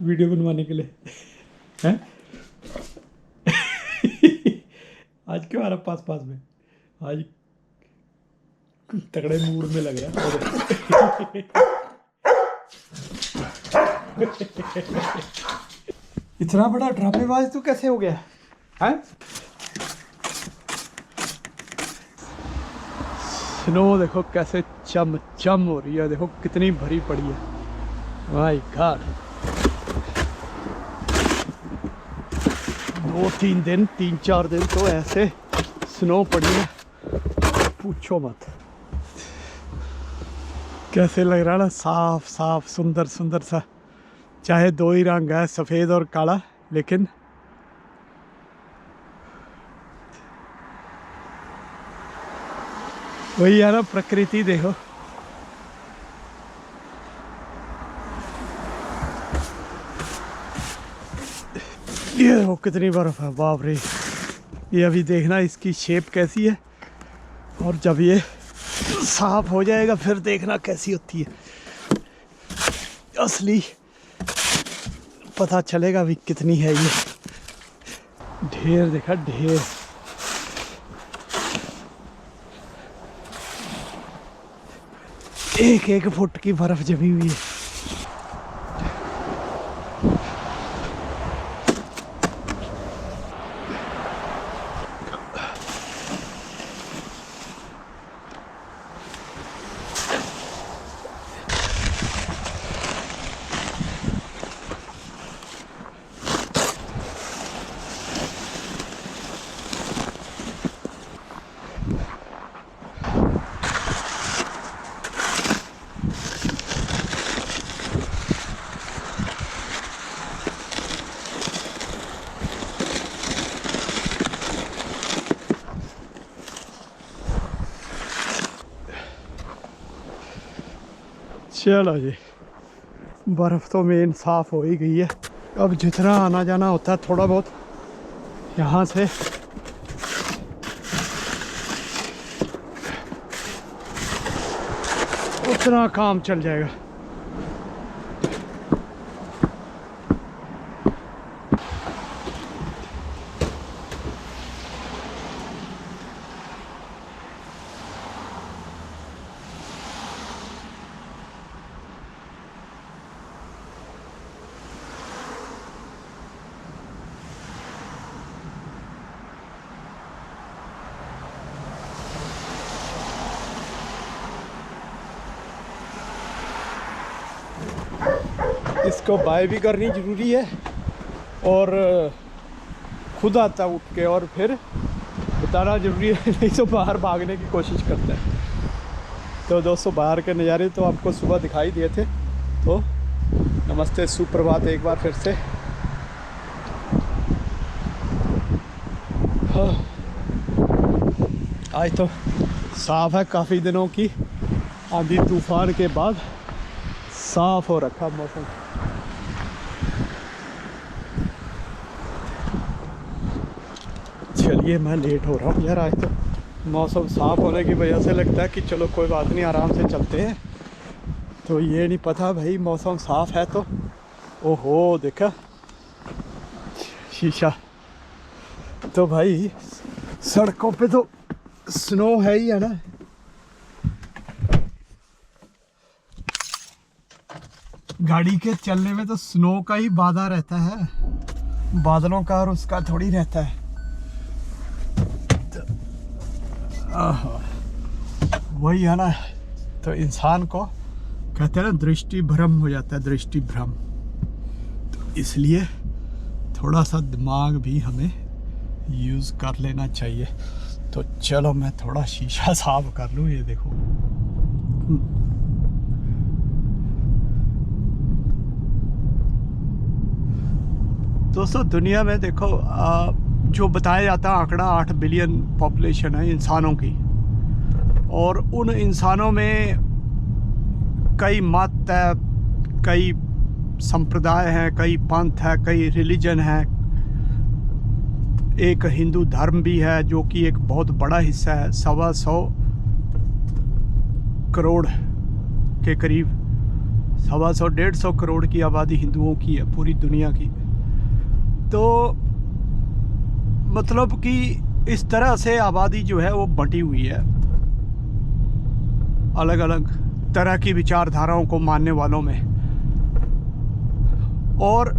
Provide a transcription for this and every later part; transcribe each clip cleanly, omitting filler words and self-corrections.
Video बनवाने के लिए हैं। आज क्यों आ रहा पास पास में? आज तगड़े मूड में लग रहा है। इतना बड़ा ड्रामेबाज तू कैसे हो गया है? स्नो देखो कैसे चम चम हो रही है, देखो कितनी भरी पड़ी है। माय गॉड, 2-3 दिन 3-4 दिन तो ऐसे स्नो पड़ी है, पूछो मत। कैसे लग रहा है ना, साफ साफ सुंदर सुंदर सा। चाहे दो ही रंग है, सफ़ेद और काला, लेकिन वही है ना, प्रकृति देखो। ये देखो कितनी बर्फ है, बाप रे। ये अभी देखना इसकी शेप कैसी है, और जब ये साफ हो जाएगा फिर देखना कैसी होती है। असली पता चलेगा भी कितनी है ये। ढेर देखा, ढेर। एक एक फुट की बर्फ जमी हुई है। चलो जी, बर्फ़ तो मेन साफ़ हो ही गई है। अब जितना आना जाना होता है थोड़ा बहुत यहाँ से, उतना काम चल जाएगा। इसको बाय भी करनी ज़रूरी है, और खुद आता उठ के और फिर बताना ज़रूरी है, नहीं तो बाहर भागने की कोशिश करता है। तो दोस्तों, बाहर के नज़ारे तो आपको सुबह दिखाई दिए थे। तो नमस्ते, सुप्रभात एक बार फिर से। हाँ, आज तो साफ़ है, काफ़ी दिनों की आंधी तूफान के बाद साफ़ हो रखा मौसम। चलिए, मैं लेट हो रहा हूँ यार। आज तो मौसम साफ़ होने की वजह से लगता है कि चलो कोई बात नहीं, आराम से चलते हैं। तो ये नहीं पता भाई, मौसम साफ़ है तो ओहो देखा शीशा। तो भाई सड़कों पे तो स्नो है ही है ना। गाड़ी के चलने में तो स्नो का ही बाधा रहता है, बादलों का और उसका थोड़ी रहता है। वही है ना, तो इंसान को कहते हैं ना, दृष्टि भ्रम हो जाता है, दृष्टि भ्रम। तो इसलिए थोड़ा सा दिमाग भी हमें यूज़ कर लेना चाहिए। तो चलो मैं थोड़ा शीशा साफ कर लूँ। ये देखो, दोस्तों दुनिया में देखो, जो बताया जाता है आंकड़ा 8 बिलियन पॉपुलेशन है इंसानों की, और उन इंसानों में कई मत है, कई संप्रदाय हैं, कई पंथ है, कई रिलीजन है। एक हिंदू धर्म भी है जो कि एक बहुत बड़ा हिस्सा है, 125 करोड़ के करीब 125 150 करोड़ की आबादी हिंदुओं की है पूरी दुनिया की। तो मतलब कि इस तरह से आबादी जो है वो बंटी हुई है अलग अलग तरह की विचारधाराओं को मानने वालों में। और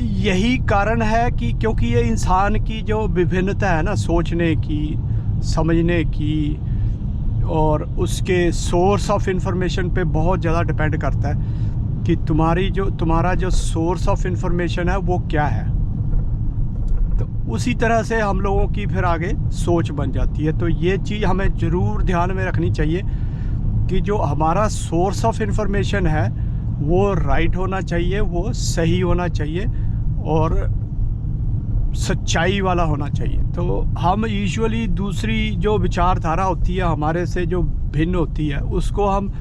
यही कारण है कि क्योंकि ये इंसान की जो विभिन्नता है ना, सोचने की, समझने की और उसके सोर्स ऑफ इंफॉर्मेशन पे बहुत ज़्यादा डिपेंड करता है कि तुम्हारा जो सोर्स ऑफ इंफॉर्मेशन है वो क्या है। तो उसी तरह से हम लोगों की फिर आगे सोच बन जाती है। तो ये चीज़ हमें ज़रूर ध्यान में रखनी चाहिए कि जो हमारा सोर्स ऑफ इंफॉर्मेशन है वो राइट होना चाहिए, वो सही होना चाहिए और सच्चाई वाला होना चाहिए। तो हम यूजुअली दूसरी जो विचारधारा होती है हमारे से जो भिन्न होती है उसको हम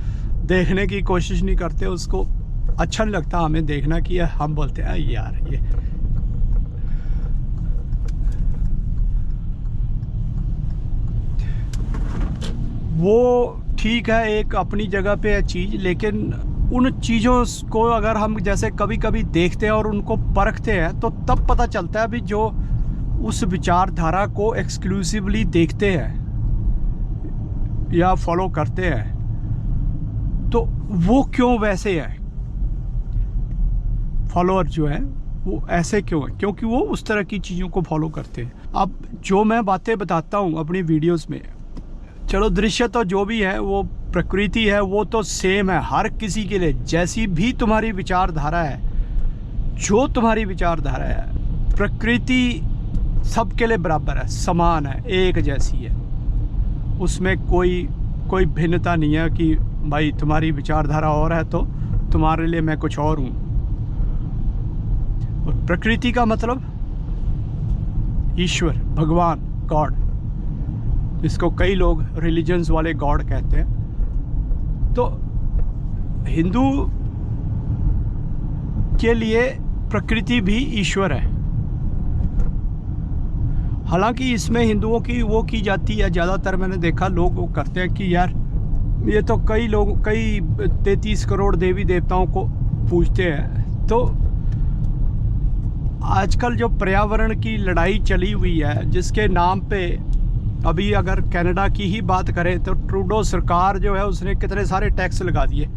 देखने की कोशिश नहीं करते, उसको अच्छा नहीं लगता हमें देखना कि हम बोलते हैं यार ये वो ठीक है, एक अपनी जगह पे है चीज़, लेकिन उन चीज़ों को अगर हम जैसे कभी कभी देखते हैं और उनको परखते हैं तो तब पता चलता है भी जो उस विचारधारा को एक्सक्लूसिवली देखते हैं या फॉलो करते हैं तो वो क्यों वैसे है, फॉलोअर जो है वो ऐसे क्यों है, क्योंकि वो उस तरह की चीज़ों को फॉलो करते हैं। अब जो मैं बातें बताता हूँ अपनी वीडियोस में, चलो दृश्य तो जो भी है वो प्रकृति है वो तो सेम है हर किसी के लिए। जैसी भी तुम्हारी विचारधारा है, जो तुम्हारी विचारधारा है, प्रकृति सबके लिए बराबर है, समान है, एक जैसी है। उसमें कोई भिन्नता नहीं है कि भाई तुम्हारी विचारधारा और है तो तुम्हारे लिए मैं कुछ और हूँ। और प्रकृति का मतलब ईश्वर, भगवान, गॉड, जिसको कई लोग रिलीजन्स वाले गॉड कहते हैं। तो हिंदू के लिए प्रकृति भी ईश्वर है। हालांकि इसमें हिंदुओं की वो की जाती है, ज़्यादातर मैंने देखा लोग वो करते हैं कि यार ये तो कई 33 करोड़ देवी देवताओं को पूजते हैं। तो आजकल जो पर्यावरण की लड़ाई चली हुई है जिसके नाम पे, अभी अगर कनाडा की ही बात करें तो ट्रूडो सरकार जो है उसने कितने सारे टैक्स लगा दिए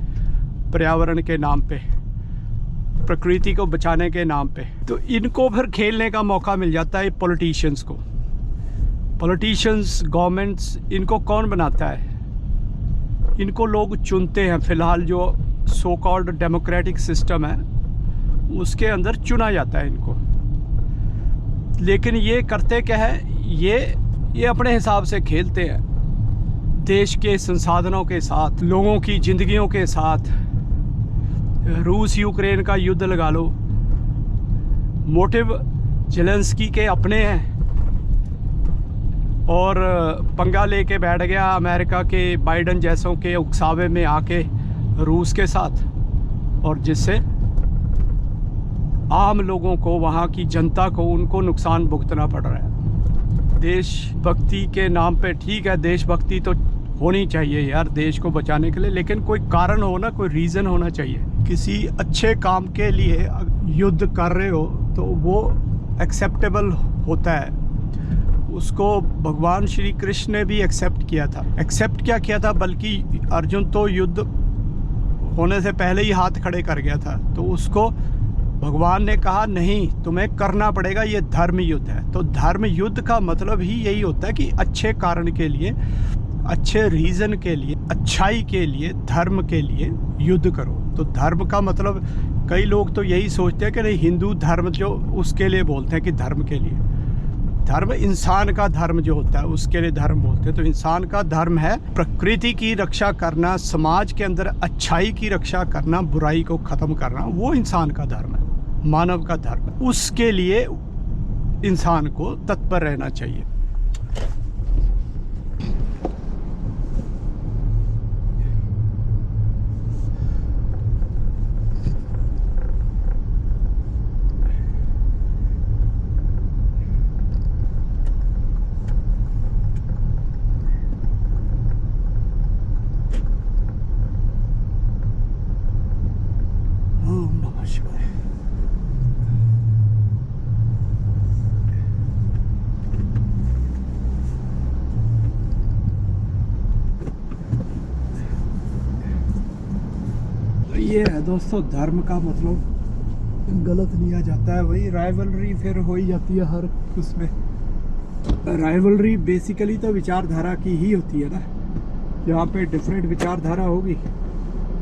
पर्यावरण के नाम पे, प्रकृति को बचाने के नाम पे। तो इनको फिर खेलने का मौका मिल जाता है पॉलिटिशियंस को। पॉलिटिशियंस, गवर्नमेंट्स, इनको कौन बनाता है? इनको लोग चुनते हैं। फ़िलहाल जो सो कॉल्ड डेमोक्रेटिक सिस्टम है उसके अंदर चुना जाता है इनको। लेकिन ये करते क्या है, ये अपने हिसाब से खेलते हैं देश के संसाधनों के साथ, लोगों की ज़िंदगियों के साथ। रूस यूक्रेन का युद्ध लगा लो, मोटिव जेलेंस्की के अपने हैं और पंगा लेके बैठ गया अमेरिका के बाइडन जैसों के उकसावे में आके रूस के साथ, और जिससे आम लोगों को, वहाँ की जनता को, उनको नुकसान भुगतना पड़ रहा है। देशभक्ति के नाम पे, ठीक है देशभक्ति तो होनी चाहिए यार देश को बचाने के लिए, लेकिन कोई कारण हो ना, कोई रीज़न होना चाहिए। किसी अच्छे काम के लिए युद्ध कर रहे हो तो वो एक्सेप्टेबल होता है। उसको भगवान श्री कृष्ण ने भी एक्सेप्ट किया था। एक्सेप्ट क्या किया था, बल्कि अर्जुन तो युद्ध होने से पहले ही हाथ खड़े कर गया था। तो उसको भगवान ने कहा नहीं, तुम्हें करना पड़ेगा, ये धर्म युद्ध है। तो धर्म युद्ध का मतलब ही यही होता है कि अच्छे कारण के लिए, अच्छे रीज़न के लिए, अच्छाई के लिए, धर्म के लिए युद्ध करो। तो धर्म का मतलब, कई लोग तो यही सोचते हैं कि नहीं हिंदू धर्म जो उसके लिए बोलते हैं कि धर्म के लिए, धर्म इंसान का धर्म जो होता है उसके लिए धर्म बोलते हैं। तो इंसान का धर्म है प्रकृति की रक्षा करना, समाज के अंदर अच्छाई की रक्षा करना, बुराई को ख़त्म करना, वो इंसान का धर्म है, मानव का धर्म है। उसके लिए इंसान को तत्पर रहना चाहिए। ये है दोस्तों धर्म का मतलब गलत लिया जाता है। वही राइवलरी फिर हो ही जाती है हर उसमें। राइवलरी बेसिकली तो विचारधारा की ही होती है ना। जहाँ पे डिफरेंट विचारधारा होगी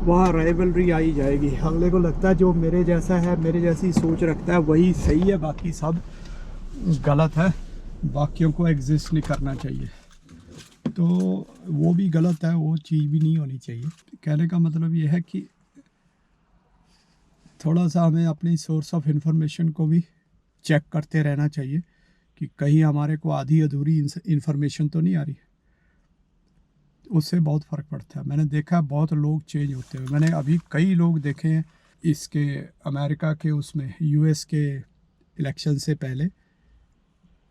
वहाँ राइवलरी आई जाएगी। अगले को लगता है जो मेरे जैसा है, मेरे जैसी सोच रखता है वही सही है, बाकी सब गलत है, बाकियों को एग्जिस्ट नहीं करना चाहिए। तो वो भी गलत है, वो चीज़ भी नहीं होनी चाहिए। कहने का मतलब ये है कि थोड़ा सा हमें अपनी सोर्स ऑफ इंफॉर्मेशन को भी चेक करते रहना चाहिए कि कहीं हमारे को आधी अधूरी इंफॉर्मेशन तो नहीं आ रही। उससे बहुत फ़र्क पड़ता है। मैंने देखा बहुत लोग चेंज होते हुए। मैंने अभी कई लोग देखे हैं इसके अमेरिका के उसमें यूएस के इलेक्शन से पहले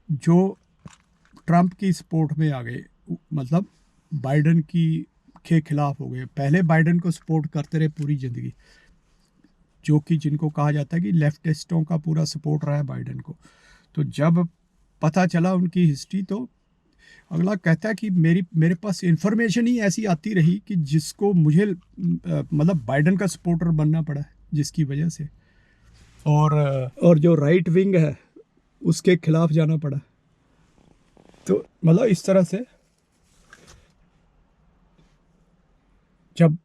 जो ट्रंप की सपोर्ट में आ गए, मतलब बाइडन की के खिलाफ हो गए। पहले बाइडन को सपोर्ट करते रहे पूरी ज़िंदगी, जो कि जिनको कहा जाता है कि लेफ्टिस्टों का पूरा सपोर्ट रहा है बाइडन को। तो जब पता चला उनकी हिस्ट्री तो अगला कहता है कि मेरे पास इन्फॉर्मेशन ही ऐसी आती रही कि जिसको मुझे मतलब बाइडन का सपोर्टर बनना पड़ा, जिसकी वजह से और जो राइट विंग है उसके खिलाफ जाना पड़ा। तो मतलब इस तरह से जब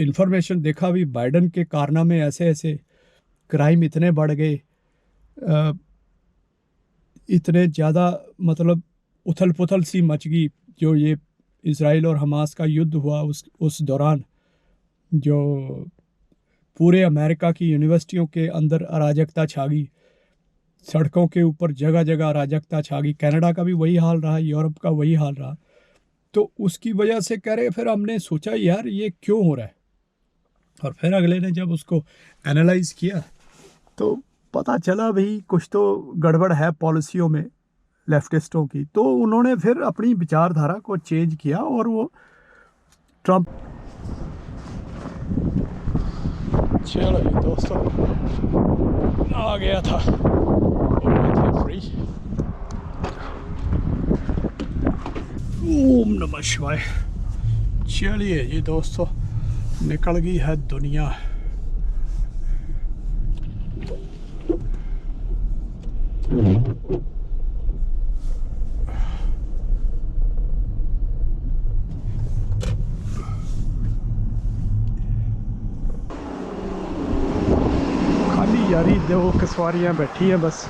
इन्फॉर्मेशन देखा भी बाइडन के कारनामे ऐसे ऐसे, क्राइम इतने बढ़ गए, इतने ज़्यादा मतलब उथल पुथल सी मच गई। जो ये इज़राइल और हमास का युद्ध हुआ उस दौरान जो पूरे अमेरिका की यूनिवर्सिटियों के अंदर अराजकता छा गई, सड़कों के ऊपर जगह जगह अराजकता छा गई। कनाडा का भी वही हाल रहा, यूरोप का वही हाल रहा। तो उसकी वजह से कह रहे, फिर हमने सोचा यार ये क्यों हो रहा है, और फिर अगले ने जब उसको एनालाइज किया तो पता चला भाई कुछ तो गड़बड़ है पॉलिसियों में लेफ्टिस्टों की। तो उन्होंने फिर अपनी विचारधारा को चेंज किया और वो ट्रंप। चलो जी दोस्तों, आ गया था फ्री। ओम नमः शिवाय। चलिए जी दोस्तों, निकल गई है दुनिया। खाली यारी दो सवारियाँ बैठी हैं बस।